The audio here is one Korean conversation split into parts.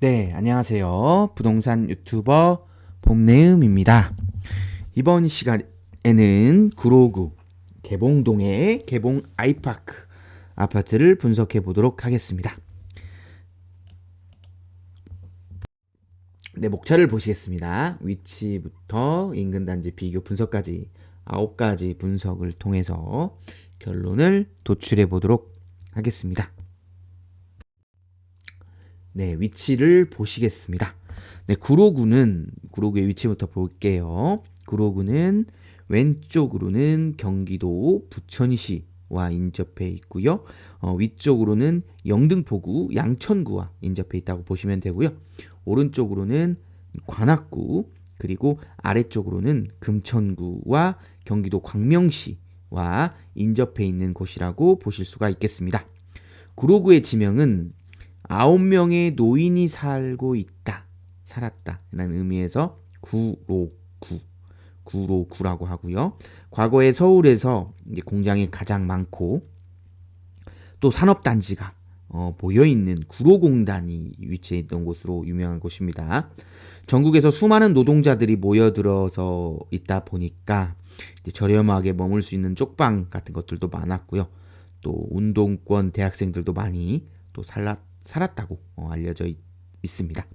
네, 안녕하세요. 부동산 유튜버 봄내음입니다. 이번 시간에는 구로구 개봉동의 개봉 아이파크 아파트를 분석해 보도록 하겠습니다. 네, 목차를 보시겠습니다. 위치부터 인근 단지 비교 분석까지 9가지 분석을 통해서 결론을 도출해 보도록 하겠습니다. 네, 위치를 보시겠습니다. 네, 구로구의 위치부터 볼게요. 구로구는 왼쪽으로는 경기도 부천시와 인접해 있고요. 위쪽으로는 영등포구, 양천구와 인접해 있다고 보시면 되고요. 오른쪽으로는 관악구, 그리고 아래쪽으로는 금천구와 경기도 광명시와 인접해 있는 곳이라고 보실 수가 있겠습니다. 구로구의 지명은 9명의 노인이 살았다 라는 의미에서 구로구라고 하고요. 과거에 서울에서 이제 공장이 가장 많고 또 산업단지가 모여있는 구로공단이 위치해 있던 곳으로 유명한 곳입니다. 전국에서 수많은 노동자들이 모여들어서 있다 보니까 이제 저렴하게 머물 수 있는 쪽방 같은 것들도 많았고요. 또 운동권 대학생들도 많이 또 살았다고 알려져 있습니다.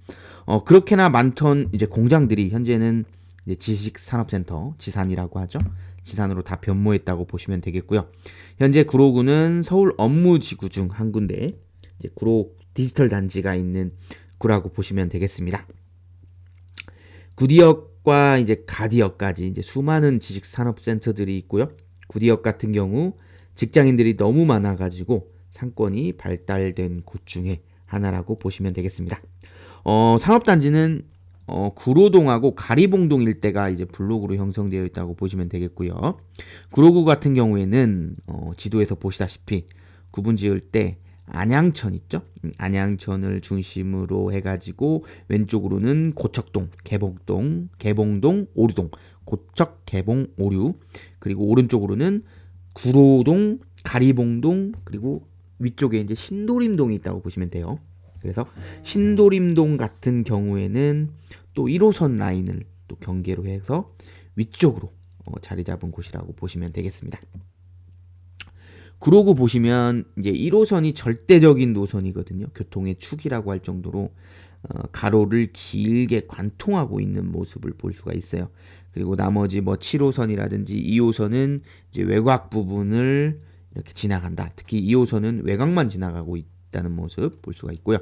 그렇게나 많던 이제 공장들이 현재는 이제 지식산업센터 지산이라고 하죠. 지산으로 다 변모했다고 보시면 되겠고요. 현재 구로구는 서울 업무지구 중 한 군데 이제 구로 디지털 단지가 있는 구라고 보시면 되겠습니다. 구디역과 이제 가디역까지 이제 수많은 지식산업센터들이 있고요. 구디역 같은 경우 직장인들이 너무 많아가지고 상권이 발달된 곳 중에 하나라고 보시면 되겠습니다. 산업단지는 구로동하고 가리봉동 일대가 이제 블록으로 형성되어 있다고 보시면 되겠고요. 구로구 같은 경우에는 지도에서 보시다시피 구분 지을 때 안양천 있죠? 안양천을 중심으로 해가지고 왼쪽으로는 고척동, 개봉동, 오류동, 고척, 개봉, 오류, 그리고 오른쪽으로는 구로동, 가리봉동, 그리고 위쪽에 이제 신도림동이 있다고 보시면 돼요. 그래서 신도림동 같은 경우에는 또 1호선 라인을 또 경계로 해서 위쪽으로 자리 잡은 곳이라고 보시면 되겠습니다. 구로구 보시면 이제 1호선이 절대적인 노선이거든요. 교통의 축이라고 할 정도로 가로를 길게 관통하고 있는 모습을 볼 수가 있어요. 그리고 나머지 뭐 7호선이라든지 2호선은 이제 외곽 부분을 이렇게 지나간다. 특히 2호선은 외곽만 지나가고 있다는 모습 볼 수가 있고요.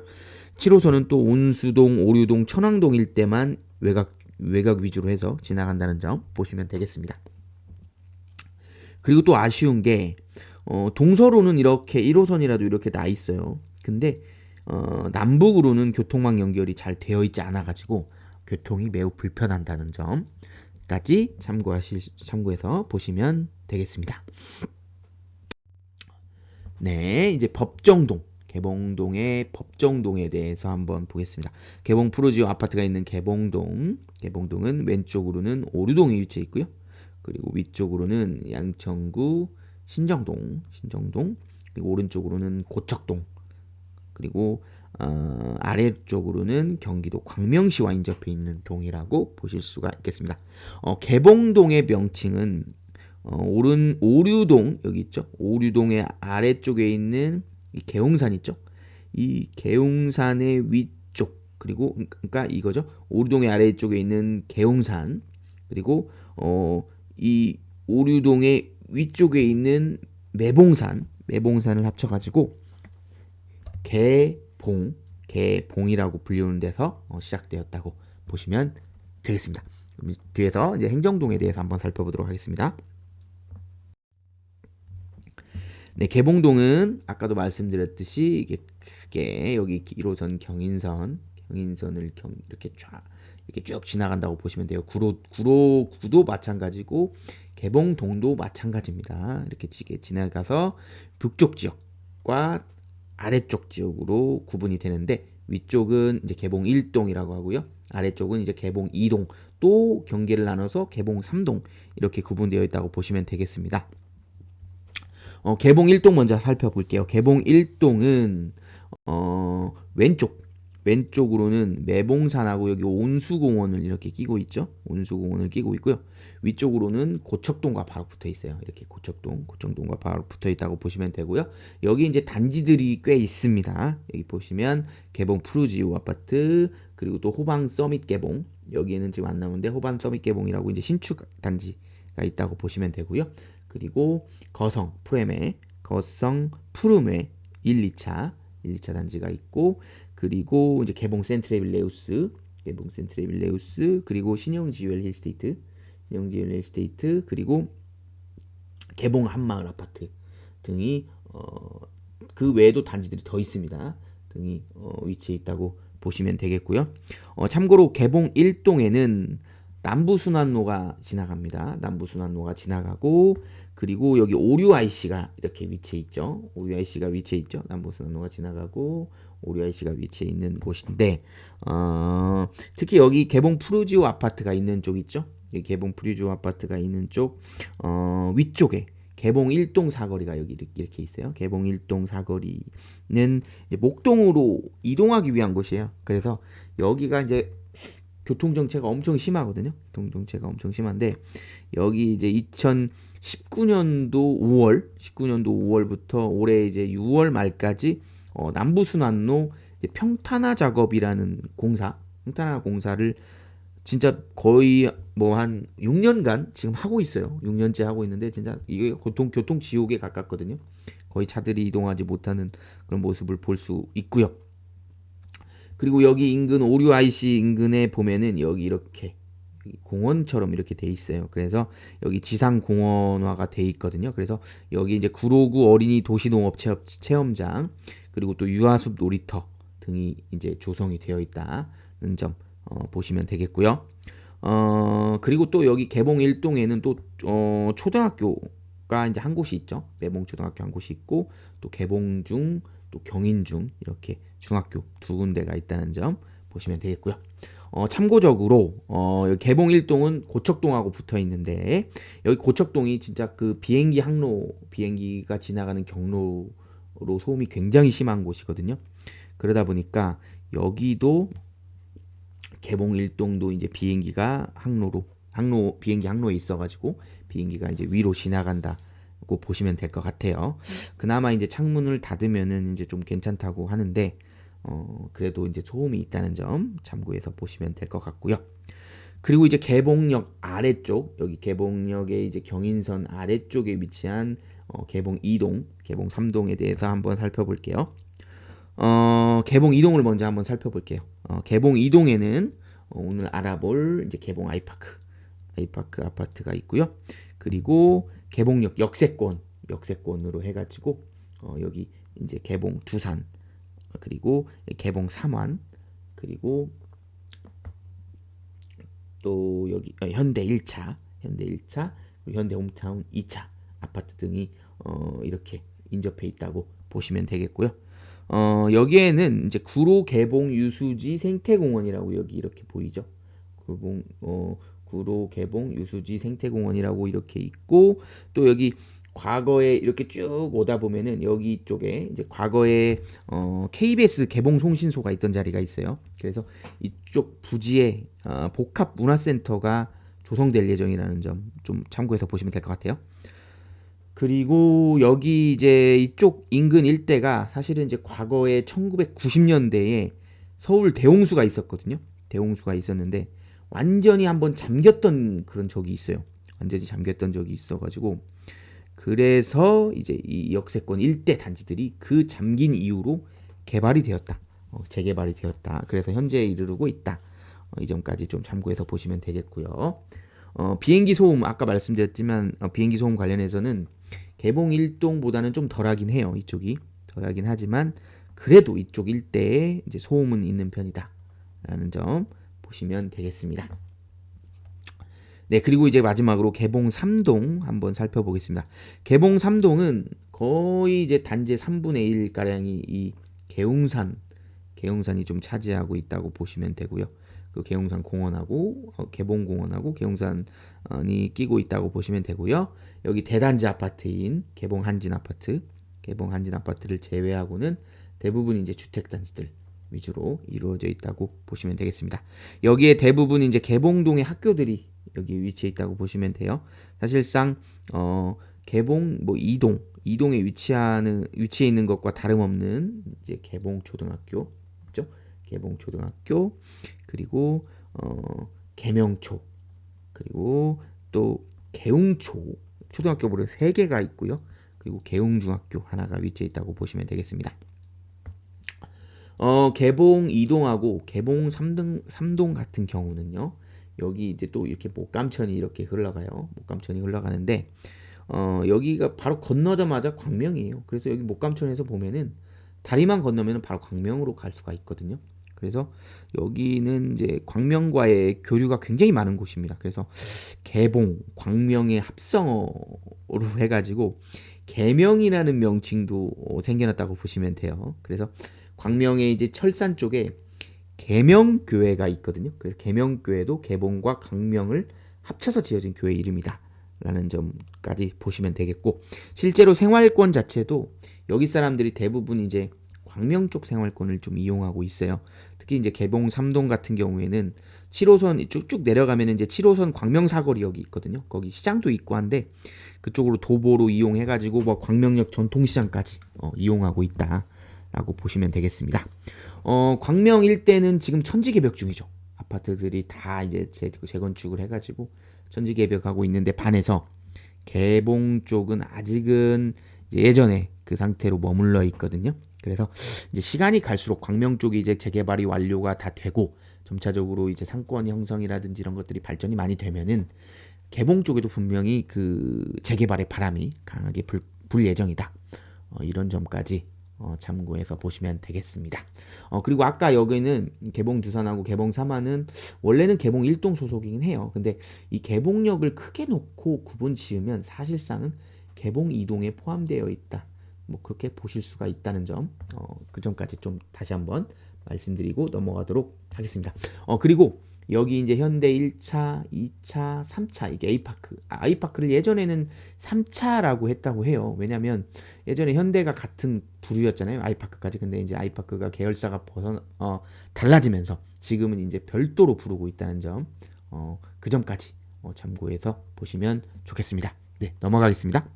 7호선은 또 온수동, 오류동, 천왕동 일대만 외곽 위주로 해서 지나간다는 점 보시면 되겠습니다. 그리고 또 아쉬운 게 동서로는 이렇게 1호선이라도 이렇게 나 있어요. 근데 남북으로는 교통망 연결이 잘 되어 있지 않아 가지고 교통이 매우 불편한다는 점까지 참고해서 보시면 되겠습니다. 네, 이제 개봉동의 법정동에 대해서 한번 보겠습니다. 개봉 프로지오 아파트가 있는 개봉동은 왼쪽으로는 오류동에 위치해 있고요. 그리고 위쪽으로는 양천구 신정동, 그리고 오른쪽으로는 고척동, 그리고 아래쪽으로는 경기도 광명시와 인접해 있는 동이라고 보실 수가 있겠습니다. 개봉동의 명칭은 오류동 여기 있죠. 오류동의 아래쪽에 있는 이 계웅산 있죠. 이 계웅산의 위쪽 그리고 그러니까 이거죠. 오류동의 아래쪽에 있는 계웅산 그리고 이 오류동의 위쪽에 있는 매봉산을 합쳐가지고 개봉이라고 불리우는 데서 시작되었다고 보시면 되겠습니다. 그럼 뒤에서 이제 행정동에 대해서 한번 살펴보도록 하겠습니다. 네, 개봉동은 아까도 말씀드렸듯이 이게 크게 여기 1호선 경인선을 이렇게 쭉 지나간다고 보시면 돼요. 구로구도 마찬가지고 개봉동도 마찬가지입니다. 이렇게 지나가서 북쪽 지역과 아래쪽 지역으로 구분이 되는데 위쪽은 이제 개봉 1동이라고 하고요. 아래쪽은 이제 개봉 2동 또 경계를 나눠서 개봉 3동 이렇게 구분되어 있다고 보시면 되겠습니다. 개봉 1동 먼저 살펴볼게요. 개봉 1동은 왼쪽 왼쪽으로는 매봉산하고 여기 온수공원을 이렇게 끼고 있죠. 온수공원을 끼고 있고요. 위쪽으로는 고척동과 바로 붙어 있어요. 이렇게 고척동과 바로 붙어 있다고 보시면 되고요. 여기 이제 단지들이 꽤 있습니다. 여기 보시면 개봉 푸르지오 아파트, 그리고 또 호방 서밋 개봉, 여기에는 지금 안 나오는데 호방 서밋 개봉이라고 이제 신축 단지가 있다고 보시면 되고요. 그리고 거성 푸르메 1, 2차 단지가 있고, 그리고 이제 개봉 센트레빌레우스, 그리고 신영지웰 힐스테이트, 그리고 개봉 한마을 아파트 등이 그 외에도 단지들이 더 있습니다. 등이 위치해 있다고 보시면 되겠고요. 참고로 개봉 1동에는 남부순환로가 지나갑니다. 남부순환로가 지나가고, 그리고 여기 오류 IC가 이렇게 위치해 있죠. 남부순환로가 지나가고 오류 IC가 위치해 있는 곳인데, 특히 여기 개봉 푸르지오 아파트가 있는 쪽 있죠. 여기 개봉 푸르지오 아파트가 있는 쪽 위쪽에 개봉 1동 사거리가 여기 이렇게 있어요. 개봉 1동 사거리는 이제 목동으로 이동하기 위한 곳이에요. 그래서 여기가 이제 교통정체가 엄청 심하거든요. 교통정체가 엄청 심한데, 여기 이제 2019년도 5월부터 올해 이제 6월 말까지 남부순환로 평탄화 작업이라는 평탄화 공사를 진짜 거의 뭐 한 6년간 지금 하고 있어요. 6년째 하고 있는데 진짜 이게 교통 지옥에 가깝거든요. 거의 차들이 이동하지 못하는 그런 모습을 볼 수 있고요. 그리고 여기 인근 오류 IC 인근에 보면은 여기 이렇게 공원처럼 이렇게 돼 있어요. 그래서 여기 지상 공원화가 돼 있거든요. 그래서 여기 이제 구로구 어린이 도시농업 체험장, 그리고 또 유아숲 놀이터 등이 이제 조성이 되어 있다는 점 보시면 되겠고요. 그리고 또 여기 개봉 1동에는 또 초등학교가 이제 한 곳이 있죠. 매봉 초등학교 한 곳이 있고, 또 개봉중, 또 경인중, 이렇게 중학교 두 군데가 있다는 점 보시면 되겠고요. 참고적으로 여기 개봉 1동은 고척동하고 붙어 있는데, 여기 고척동이 진짜 그 비행기가 지나가는 경로로 소음이 굉장히 심한 곳이거든요. 그러다 보니까 여기도 개봉 1동도 이제 비행기 항로에 있어가지고 비행기가 이제 위로 지나간다고 보시면 될 것 같아요. 그나마 이제 창문을 닫으면은 이제 좀 괜찮다고 하는데, 그래도 이제 소음이 있다는 점 참고해서 보시면 될 것 같고요. 그리고 이제 개봉역 아래쪽, 여기 개봉역의 이제 경인선 아래쪽에 위치한 개봉 2동, 개봉 3동에 대해서 한번 살펴볼게요. 개봉 2동을 먼저 한번 살펴볼게요. 개봉 2동에는 오늘 알아볼 이제 개봉 아이파크 아파트가 있고요. 그리고 개봉역 역세권으로 해가지고 여기 이제 개봉 두산, 그리고 개봉 삼환, 그리고 또 여기 현대 1차, 그리고 현대 홈타운 2차 아파트 등이 이렇게 인접해 있다고 보시면 되겠고요. 여기에는 이제 구로 개봉 유수지 생태공원이라고 여기 이렇게 보이죠. 구로 개봉 유수지 생태공원이라고 이렇게 있고, 또 여기 과거에 이렇게 쭉 오다 보면은 여기 쪽에 이제 과거에 KBS 개봉 송신소가 있던 자리가 있어요. 그래서 이쪽 부지에 복합 문화센터가 조성될 예정이라는 점 좀 참고해서 보시면 될 것 같아요. 그리고 여기 이제 이쪽 인근 일대가 사실은 이제 과거에 1990년대에 서울 대홍수가 있었거든요. 대홍수가 있었는데 완전히 한번 잠겼던 그런 적이 있어요. 완전히 잠겼던 적이 있어가지고, 그래서 이제 이 역세권 일대 단지들이 그 잠긴 이후로 개발이 되었다. 재개발이 되었다. 그래서 현재에 이르르고 있다. 이 점까지 좀 참고해서 보시면 되겠고요. 비행기 소음 아까 말씀드렸지만 비행기 소음 관련해서는 개봉 1동보다는 좀 덜하긴 해요. 이쪽이 덜하긴 하지만 그래도 이쪽 일대에 이제 소음은 있는 편이다라는 점 보시면 되겠습니다. 네, 그리고 이제 마지막으로 개봉 3동 한번 살펴보겠습니다. 개봉 3동은 거의 이제 단지 3분의 1 가량이 이 계웅산이 좀 차지하고 있다고 보시면 되고요. 그 계웅산 공원하고 개봉공원하고 계웅산이 끼고 있다고 보시면 되고요. 여기 대단지 아파트인 개봉 한진 아파트를 제외하고는 대부분 이제 주택 단지들 위주로 이루어져 있다고 보시면 되겠습니다. 여기에 대부분 이제 개봉동의 학교들이 여기 위치해 있다고 보시면 돼요. 사실상 개봉 뭐 이동에 위치해 있는 것과 다름없는 이제 개봉초등학교, 그죠? 개봉초등학교 그리고 계명초 그리고 또 계웅초 초등학교 무려 3개가 있고요. 그리고 계웅중학교 하나가 위치해 있다고 보시면 되겠습니다. 개봉 2동하고 개봉 3동 같은 경우는요. 여기 이제 또 이렇게 목감천이 이렇게 흘러가요. 목감천이 흘러가는데 여기가 바로 건너자마자 광명이에요. 그래서 여기 목감천에서 보면은 다리만 건너면 바로 광명으로 갈 수가 있거든요. 그래서 여기는 이제 광명과의 교류가 굉장히 많은 곳입니다. 그래서 개봉, 광명의 합성어로 해가지고 계명이라는 명칭도 생겨났다고 보시면 돼요. 그래서 광명의 이제 철산 쪽에 계명교회가 있거든요. 그래서 계명교회도 개봉과 광명을 합쳐서 지어진 교회 이름이다 라는 점까지 보시면 되겠고, 실제로 생활권 자체도 여기 사람들이 대부분 이제 광명 쪽 생활권을 좀 이용하고 있어요. 특히 이제 개봉 3동 같은 경우에는 7호선 쭉쭉 내려가면 이제 7호선 광명 사거리역이 있거든요. 거기 시장도 있고 한데 그쪽으로 도보로 이용해가지고 뭐 광명역 전통시장까지 이용하고 있다라고 보시면 되겠습니다. 광명 일대는 지금 천지개벽 중이죠. 아파트들이 다 이제 재건축을 해가지고 천지개벽하고 있는데 반해서 개봉 쪽은 아직은 예전에 그 상태로 머물러 있거든요. 그래서 이제 시간이 갈수록 광명 쪽이 이제 재개발이 완료가 다 되고 점차적으로 이제 상권 형성이라든지 이런 것들이 발전이 많이 되면은 개봉 쪽에도 분명히 그 재개발의 바람이 강하게 불 예정이다. 이런 점까지 참고해서 보시면 되겠습니다. 그리고 아까 여기는 개봉 두산하고 개봉 삼화는 원래는 개봉 1동 소속이긴 해요. 근데 이 개봉역을 크게 놓고 구분 지으면 사실상은 개봉 2동에 포함되어 있다. 뭐 그렇게 보실 수가 있다는 점, 그 점까지 좀 다시 한번 말씀드리고 넘어가도록 하겠습니다. 그리고 여기 이제 현대 1차, 2차, 3차 이게 A파크. A파크를 예전에는 3차라고 했다고 해요. 왜냐면 예전에 현대가 같은 부류였잖아요. 아이파크까지. 근데 이제 아이파크가 계열사가 달라지면서 지금은 이제 별도로 부르고 있다는 점, 그 점까지 참고해서 보시면 좋겠습니다. 네, 넘어가겠습니다.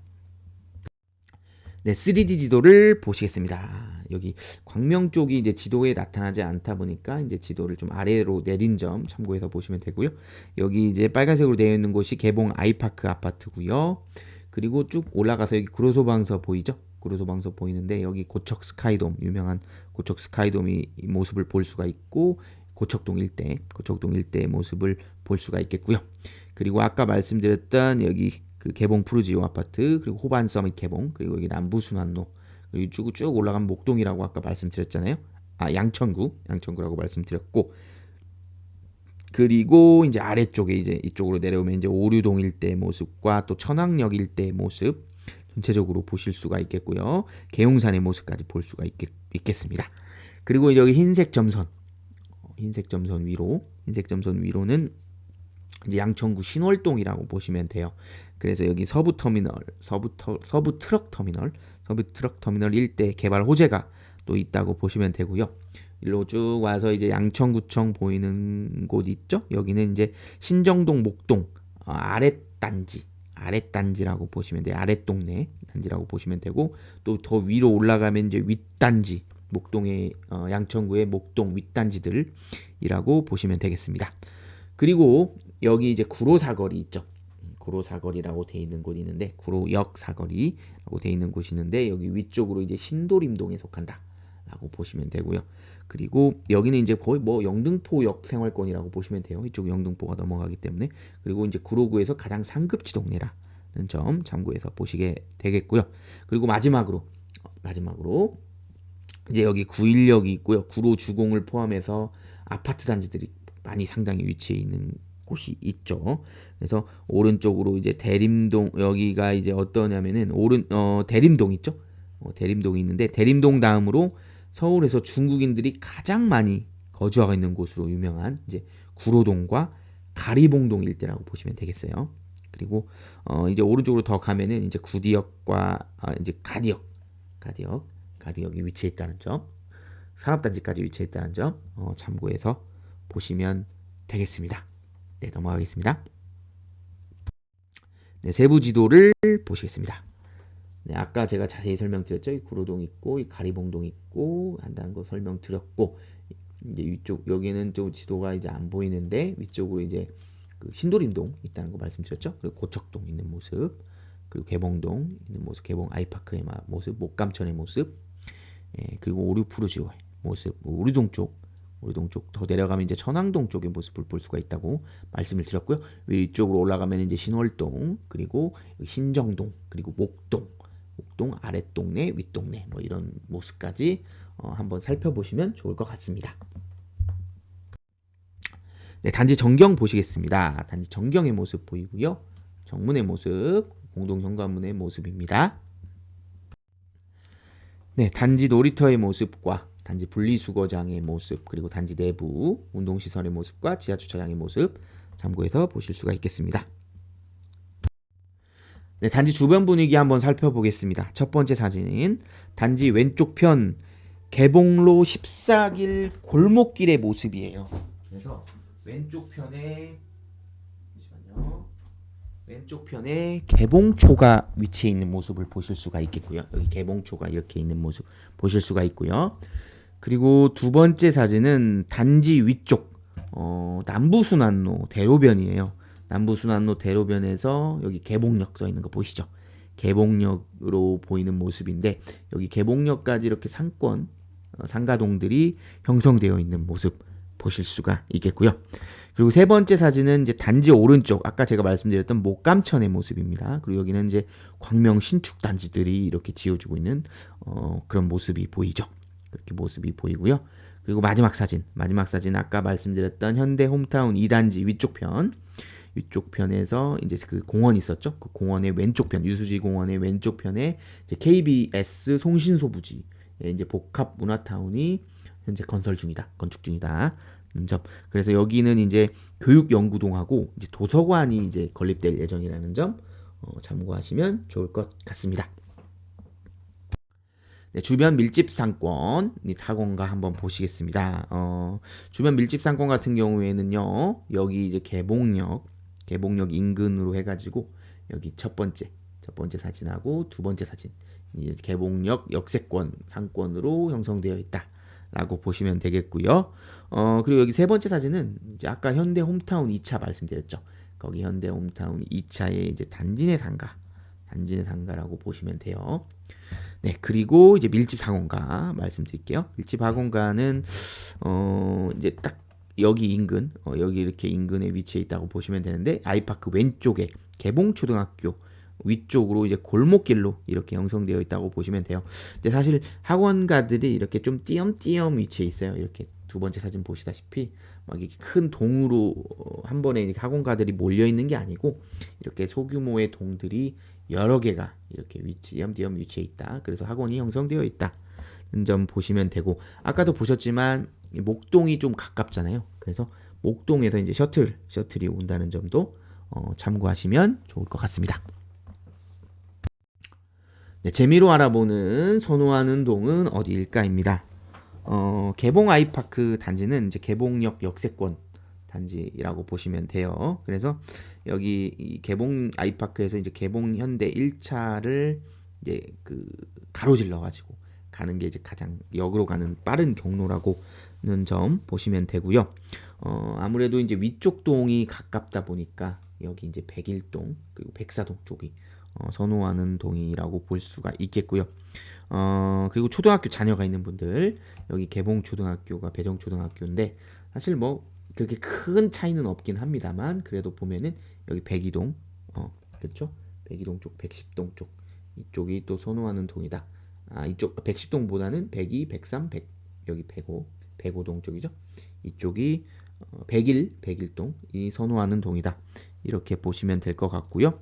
네, 3D 지도를 보시겠습니다. 여기 광명 쪽이 이제 지도에 나타나지 않다 보니까 이제 지도를 좀 아래로 내린 점 참고해서 보시면 되고요. 여기 이제 빨간색으로 되어 있는 곳이 개봉 아이파크 아파트고요. 그리고 쭉 올라가서 여기 구로소방서 보이죠? 구로소방서 보이는데 여기 고척 스카이돔, 유명한 고척 스카이돔이 모습을 볼 수가 있고 고척동 일대의 모습을 볼 수가 있겠고요. 그리고 아까 말씀드렸던 여기 그 개봉 푸르지오 아파트, 그리고 호반 서밋 개봉, 그리고 여기 남부순환로, 그리고 쭉 올라가면 목동이라고 아까 말씀드렸잖아요. 양천구라고 말씀드렸고, 그리고 이제 아래쪽에 이제 이쪽으로 내려오면 이제 오류동 일대의 모습과 또 천왕역 일대의 모습 전체적으로 보실 수가 있겠고요. 계룡산의 모습까지 볼 수가 있겠습니다. 그리고 여기 흰색 점선 위로는 이제 양천구 신월동이라고 보시면 돼요. 그래서 여기 서부 트럭 터미널 일대 개발 호재가 또 있다고 보시면 되고요. 일로 쭉 와서 이제 양천구청 보이는 곳 있죠? 여기는 이제 신정동 목동 아랫단지라고 보시면 돼요. 아랫동네 단지라고 보시면 되고, 또 더 위로 올라가면 이제 윗단지, 목동의 양천구의 목동 윗단지들이라고 보시면 되겠습니다. 그리고 여기 이제 구로사거리 있죠. 구로사거리라고 돼 있는 곳이 있는데, 구로역 사거리라고 돼 있는 곳이 있는데, 여기 위쪽으로 이제 신도림동에 속한다라고 보시면 되고요. 그리고 여기는 이제 거의 뭐 영등포역 생활권이라고 보시면 돼요. 이쪽 영등포가 넘어가기 때문에. 그리고 이제 구로구에서 가장 상급지 동네라는 점 참고해서 보시게 되겠고요. 그리고 마지막으로 이제 여기 구일역이 있고요. 구로 주공을 포함해서 아파트 단지들이 많이 상당히 위치해 있는 곳이 있죠. 그래서 오른쪽으로 이제 대림동, 여기가 이제 어떠냐면은 대림동 있죠. 대림동이 있는데, 대림동 다음으로 서울에서 중국인들이 가장 많이 거주하고 있는 곳으로 유명한 이제 구로동과 가리봉동 일대라고 보시면 되겠어요. 그리고 이제 오른쪽으로 더 가면은 이제 구디역과 이제 가디역이 위치해 있다는 점. 산업단지까지 위치해 있다는 점 참고해서 보시면 되겠습니다. 네, 넘어가겠습니다. 네, 세부 지도를 보시겠습니다. 네, 아까 제가 자세히 설명드렸죠. 이 구로동 있고, 이 가리봉동 있고 한다는 거 설명드렸고, 이제 위쪽 여기는 좀 지도가 이제 안 보이는데 위쪽으로 이제 그 신도림동 있다는 거 말씀드렸죠. 그리고 고척동 있는 모습, 그리고 개봉동 있는 모습, 개봉 아이파크의 모습, 목감천의 모습, 그리고 오류푸르지오의 모습, 오류동 쪽 더 내려가면 이제 천왕동 쪽의 모습을 볼 수가 있다고 말씀을 드렸고요. 위쪽으로 올라가면 이제 신월동, 그리고 신정동, 그리고 목동 아랫동네, 윗동네 뭐 이런 모습까지 한번 살펴보시면 좋을 것 같습니다. 네, 단지 전경 보시겠습니다. 단지 전경의 모습 보이고요. 정문의 모습, 공동 현관문의 모습입니다. 네, 단지 놀이터의 모습과 단지 분리수거장의 모습, 그리고 단지 내부 운동시설의 모습과 지하주차장의 모습 참고해서 보실 수가 있겠습니다. 네, 단지 주변 분위기 한번 살펴보겠습니다. 첫 번째 사진은 단지 왼쪽 편 개봉로 14길 골목길의 모습이에요. 그래서 왼쪽 편에 개봉초가 위치해 있는 모습을 보실 수가 있겠고요. 여기 개봉초가 이렇게 있는 모습 보실 수가 있고요. 그리고 두 번째 사진은 단지 위쪽 남부순환로 대로변이에요. 남부순환로 대로변에서 여기 개봉역 써 있는 거 보이시죠? 개봉역으로 보이는 모습인데 여기 개봉역까지 이렇게 상가동들이 형성되어 있는 모습 보실 수가 있겠고요. 그리고 세 번째 사진은 이제 단지 오른쪽 아까 제가 말씀드렸던 목감천의 모습입니다. 그리고 여기는 이제 광명 신축 단지들이 이렇게 지어지고 있는 그런 모습이 보이죠. 그렇게 모습이 보이고요. 그리고 마지막 사진 아까 말씀드렸던 현대 홈타운 2단지 위쪽 편에서 이제 그 공원 있었죠. 그 공원의 왼쪽 편, 유수지 공원의 왼쪽 편에 이제 KBS 송신소 부지 이제 복합 문화타운이 현재 건축 중이다. 점. 그래서 여기는 이제 교육연구동하고 이제 도서관이 이제 건립될 예정이라는 점 참고하시면 좋을 것 같습니다. 네, 주변 밀집 상권 타건가 한번 보시겠습니다. 주변 밀집 상권 같은 경우에는요, 여기 이제 개봉역 인근으로 해가지고 여기 첫 번째 사진하고 두 번째 사진 개봉역 역세권 상권으로 형성되어 있다라고 보시면 되겠고요. 그리고 여기 세 번째 사진은 이제 아까 현대 홈타운 2차 말씀드렸죠. 거기 현대 홈타운 2차의 이제 단지 내 상가라고 보시면 돼요. 네, 그리고 이제 밀집 상원가 말씀드릴게요. 밀집 학원가는 이제 딱 여기 인근, 여기 이렇게 인근에 위치해 있다고 보시면 되는데 아이파크 왼쪽에 개봉초등학교 위쪽으로 이제 골목길로 이렇게 형성되어 있다고 보시면 돼요. 근데 사실 학원가들이 이렇게 좀 띄엄띄엄 위치해 있어요. 이렇게 두 번째 사진 보시다시피 막 이렇게 큰 동으로 한 번에 이렇게 학원가들이 몰려 있는 게 아니고 이렇게 소규모의 동들이 여러 개가 이렇게 띄엄띄엄 위치해 있다. 그래서 학원이 형성되어 있다는 점 보시면 되고 아까도 보셨지만 목동이 좀 가깝잖아요. 그래서 목동에서 이제 셔틀이 온다는 점도 참고하시면 좋을 것 같습니다. 네, 재미로 알아보는 선호하는 동은 어디일까입니다. 개봉 아이파크 단지는 이제 개봉역 역세권 단지라고 보시면 돼요. 그래서 여기 이 개봉 아이파크에서 이제 개봉 현대 1차를 이제 그 가로질러 가지고 가는 게 이제 가장 역으로 가는 빠른 경로라고는 점 보시면 되고요. 아무래도 이제 위쪽 동이 가깝다 보니까 여기 이제 백일동 그리고 백사동 쪽이 선호하는 동이라고 볼 수가 있겠고요. 그리고 초등학교 자녀가 있는 분들 여기 개봉초등학교가 배정초등학교인데 사실 뭐 그렇게 큰 차이는 없긴 합니다만 그래도 보면은 여기 백이동 그렇죠? 백이동 쪽, 백십동 쪽 이쪽이 또 선호하는 동이다. 이쪽 백십동보다는 백이, 백삼, 여기 백오동 쪽이죠. 이쪽이 백일동이 선호하는 동이다. 이렇게 보시면 될 것 같고요.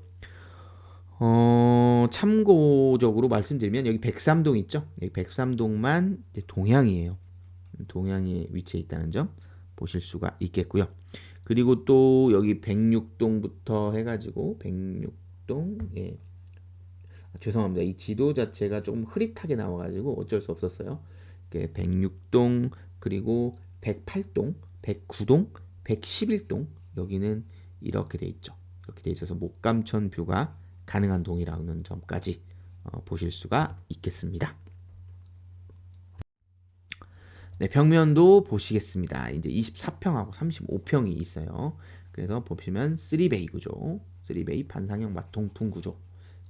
참고적으로 말씀드리면 여기 백삼동 있죠? 여기 백삼동만 동향이에요. 동향에 위치해 있다는 점 보실 수가 있겠고요. 그리고 또 여기 106동부터 해가지고 106동 죄송합니다. 이 지도 자체가 조금 흐릿하게 나와가지고 어쩔 수 없었어요. 106동, 그리고 108동, 109동, 111동, 여기는 이렇게 돼 있죠. 이렇게 돼 있어서 목감천 뷰가 가능한 동이라는 점까지 보실 수가 있겠습니다. 네, 벽면도 보시겠습니다. 이제 24평하고 35평이 있어요. 그래서 보시면 3베이 구조, 3베이 반상형 마통풍 구조.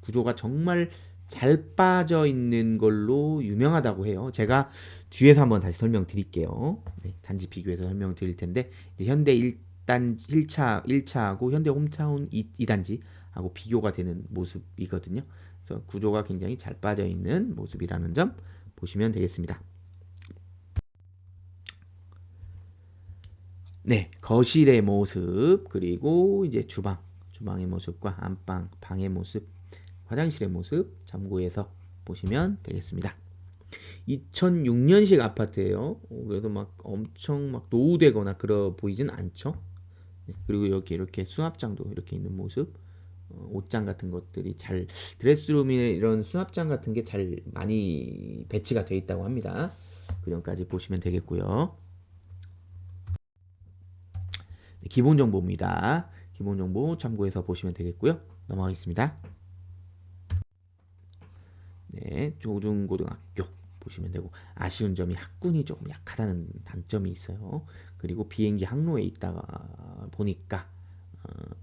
구조가 정말 잘 빠져 있는 걸로 유명하다고 해요. 제가 뒤에서 한번 다시 설명드릴게요. 네, 단지 비교해서 설명드릴 텐데, 현대 1차하고 현대 홈타운 2단지하고 비교가 되는 모습이거든요. 그래서 구조가 굉장히 잘 빠져 있는 모습이라는 점 보시면 되겠습니다. 네, 거실의 모습, 그리고 이제 주방의 모습과 안방, 방의 모습, 화장실의 모습 참고해서 보시면 되겠습니다. 2006년식 아파트예요. 그래도 막 엄청 막 노후되거나 그러 보이진 않죠. 네, 그리고 이렇게 수납장도 이렇게 있는 모습, 옷장 같은 것들이 잘 드레스룸이나 이런 수납장 같은 게 잘 많이 배치가 되어 있다고 합니다. 그 점까지 보시면 되겠고요. 네, 기본 정보입니다. 기본 정보 참고해서 보시면 되겠고요. 넘어가겠습니다. 네, 조중고등학교 보시면 되고, 아쉬운 점이 학군이 조금 약하다는 단점이 있어요. 그리고 비행기 항로에 있다가 보니까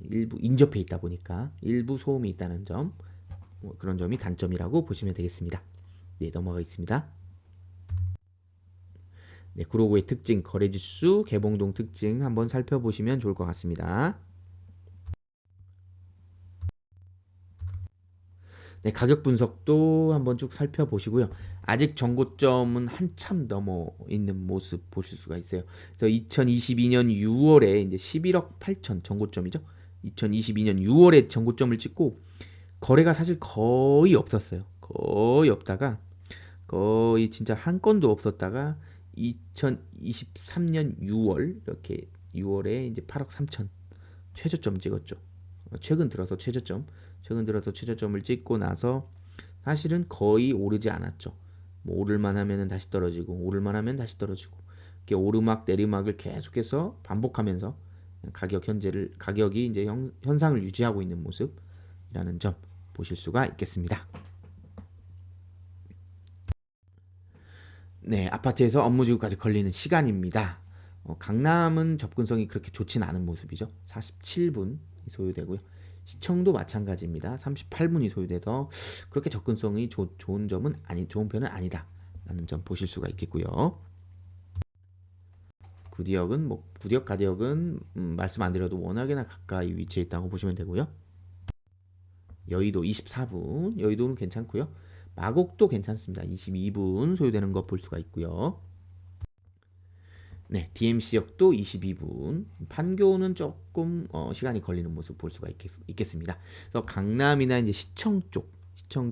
일부 인접해 있다 보니까 일부 소음이 있다는 점, 그런 점이 단점이라고 보시면 되겠습니다. 네, 넘어가겠습니다. 네, 구로구의 특징, 거래지수, 개봉동 특징 한번 살펴보시면 좋을 것 같습니다. 네, 가격 분석도 한번 쭉 살펴보시고요. 아직 정고점은 한참 넘어 있는 모습 보실 수가 있어요. 그래서 2022년 6월에 이제 11억 8천 정고점이죠. 2022년 6월에 정고점을 찍고 거래가 사실 거의 없었어요. 거의 없다가 거의 진짜 한 건도 없었다가 2023년 6월 이렇게 6월에 이제 8억 3천 최저점 찍었죠. 최근 들어서 최저점을 찍고 나서 사실은 거의 오르지 않았죠. 뭐 오를만 하면은 다시 떨어지고 오를만 하면 다시 떨어지고 이렇게 오르막 내리막을 계속해서 반복하면서 가격이 이제 현상을 유지하고 있는 모습이라는 점 보실 수가 있겠습니다. 네, 아파트에서 업무지구까지 걸리는 시간입니다. 강남은 접근성이 그렇게 좋진 않은 모습이죠. 47분이 소요되고요. 시청도 마찬가지입니다. 38분이 소요돼서 그렇게 접근성이 좋은 편은 아니다라는 점 보실 수가 있겠고요. 구디역 가디역은 말씀 안 드려도 워낙에나 가까이 위치해 있다고 보시면 되고요. 여의도 24분, 여의도는 괜찮고요. 마곡도 괜찮습니다. 22분 소요되는 거 볼 수가 있고요. 네, DMC역도 22분, 판교는 조금 시간이 걸리는 모습 볼 수가 있겠습니다. 그래서 강남이나 이제 시청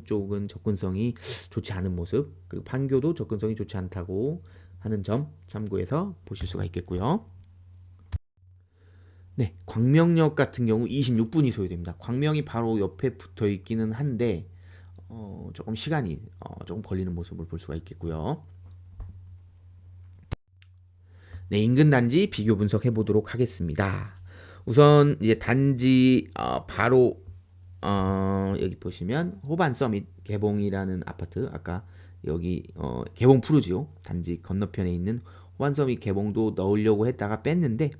쪽은 접근성이 좋지 않은 모습, 그리고 판교도 접근성이 좋지 않다고 하는 점 참고해서 보실 수가 있겠고요. 네, 광명역 같은 경우 26분이 소요됩니다. 광명이 바로 옆에 붙어 있기는 한데 조금 시간이 조금 걸리는 모습을 볼 수가 있겠고요. 네, 인근 단지 비교 분석해 보도록 하겠습니다. 우선 이제 단지 바로 여기 보시면 호반 서밋 개봉이라는 아파트, 아까 여기 개봉 푸르지오 단지 건너편에 있는 호반 서밋 개봉도 넣으려고 했다가 뺐는데,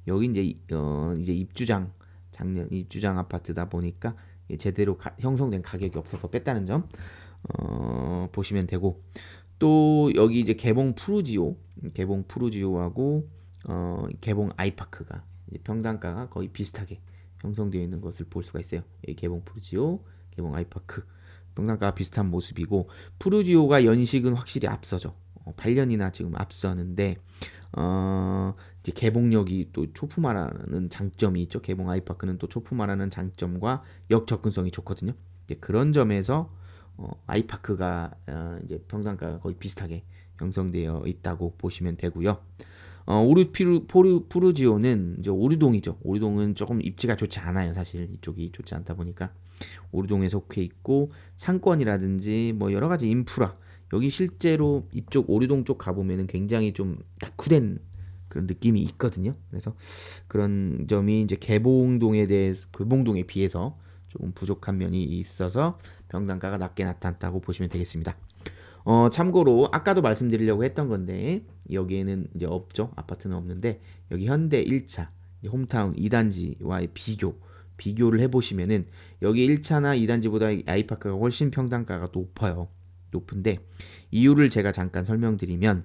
여기 이제 입주장 작년 입주장 아파트다 보니까 제대로 형성된 가격이 없어서 뺐다는 점 보시면 되고, 또 여기 이제 개봉 푸르지오하고 개봉 아이파크가 이제 평당가가 거의 비슷하게 형성되어 있는 것을 볼 수가 있어요. 개봉 푸르지오, 개봉 아이파크 평당가가 비슷한 모습이고, 푸르지오가 연식은 확실히 앞서죠. 8년이나 지금 앞서는데 이제 개봉력이 또 초품화라는 장점이 있죠. 개봉 아이파크는 또 초품화라는 장점과 역 접근성이 좋거든요. 이제 그런 점에서 아이파크가 이제 평당가가 거의 비슷하게 형성되어 있다고 보시면 되고요. 푸르지오는 이제 오류동이죠. 오류동은 조금 입지가 좋지 않아요. 사실 이쪽이 좋지 않다 보니까 오류동에 속해 있고, 상권이라든지 뭐 여러 가지 여기 실제로 이쪽 오류동 쪽 가보면은 굉장히 좀 낙후된 그런 느낌이 있거든요. 그래서 그런 점이 이제 개봉동에 비해서 조금 부족한 면이 있어서 평당가가 낮게 나타났다고 보시면 되겠습니다. 참고로 아까도 말씀드리려고 했던 건데 여기에는 이제 없죠. 아파트는 없는데 여기 현대 1차 홈타운 2단지와의 비교를 해보시면은 여기 1차나 2단지보다 아이파크가 훨씬 평당가가 높은데 이유를 제가 잠깐 설명드리면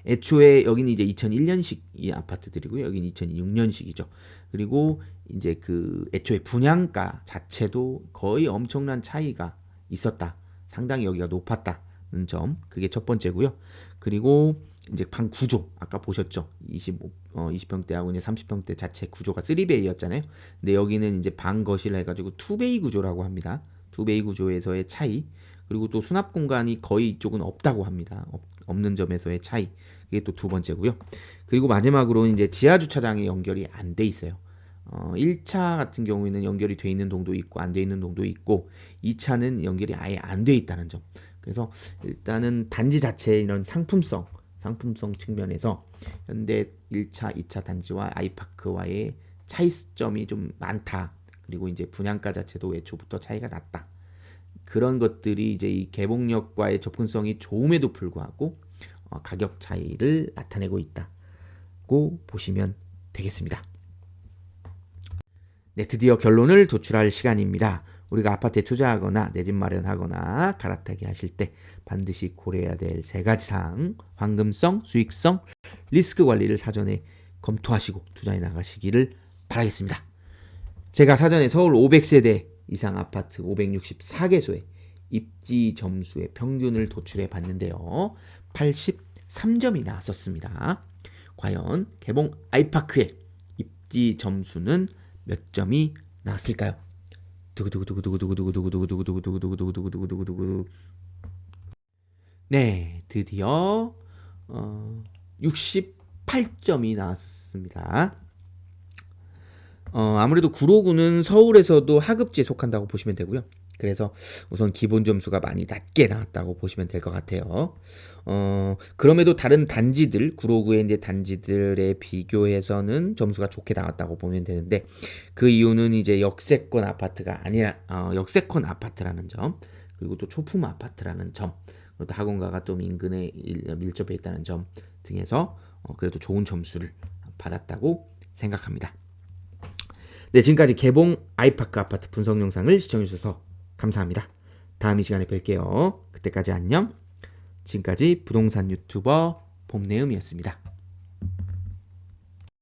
애초에 여기는 이제 2001년식 이 아파트들이고요. 여기는 2006년식이죠. 그리고 이제 그 애초에 분양가 자체도 거의 엄청난 차이가 있었다. 상당히 여기가 높았다는 점. 그게 첫 번째고요. 그리고 이제 방 구조 아까 보셨죠? 20평대하고 이제 30평대 자체 구조가 3베이였잖아요. 근데 여기는 이제 방 거실 해가지고 2베이 구조라고 합니다. 2베이 구조에서의 차이. 그리고 또 수납 공간이 거의 이쪽은 없다고 합니다. 없는 점에서의 차이. 그게 또 두 번째고요. 그리고 마지막으로 이제 지하 주차장이 연결이 안 돼 있어요. 1차 같은 경우에는 연결이 돼 있는 동도 있고 안 돼 있는 동도 있고 2차는 연결이 아예 안 돼 있다는 점. 그래서 일단은 단지 자체의 이런 상품성 측면에서 현대 1차, 2차 단지와 아이파크와의 차이점이 좀 많다. 그리고 이제 분양가 자체도 애초부터 차이가 났다. 그런 것들이 이제 이 개봉역과의 접근성이 좋음에도 불구하고 가격 차이를 나타내고 있다고 보시면 되겠습니다. 네, 드디어 결론을 도출할 시간입니다. 우리가 아파트에 투자하거나 내 집 마련하거나 갈아타기 하실 때 반드시 고려해야 될 세 가지 사항, 황금성, 수익성, 리스크 관리를 사전에 검토하시고 투자해 나가시기를 바라겠습니다. 제가 사전에 서울 500세대 이상 아파트 564개소의 입지 점수의 평균을 도출해 봤는데요. 83점이 나왔었습니다. 과연 개봉 아이파크의 입지 점수는 몇 점이 나왔을까요? 두구두구두구두구두구두구두구두구두구두구두구두구두구두구두구두구. 네, 드디어 68점이 나왔습니다. 아무래도 구로구는 서울에서도 하급지에 속한다고 보시면 되고요. 그래서 우선 기본 점수가 많이 낮게 나왔다고 보시면 될 것 같아요. 그럼에도 다른 단지들, 구로구의 이제 단지들에 비교해서는 점수가 좋게 나왔다고 보면 되는데 그 이유는 이제 역세권 아파트가 아니라 역세권 아파트라는 점, 그리고 또 초품 아파트라는 점, 그리고 또 학원가가 또 인근에 밀접해 있다는 점 등에서 그래도 좋은 점수를 받았다고 생각합니다. 네, 지금까지 개봉 아이파크 아파트 분석 영상을 시청해주셔서 감사합니다. 다음 이 시간에 뵐게요. 그때까지 안녕. 지금까지 부동산 유튜버 봄내음이었습니다.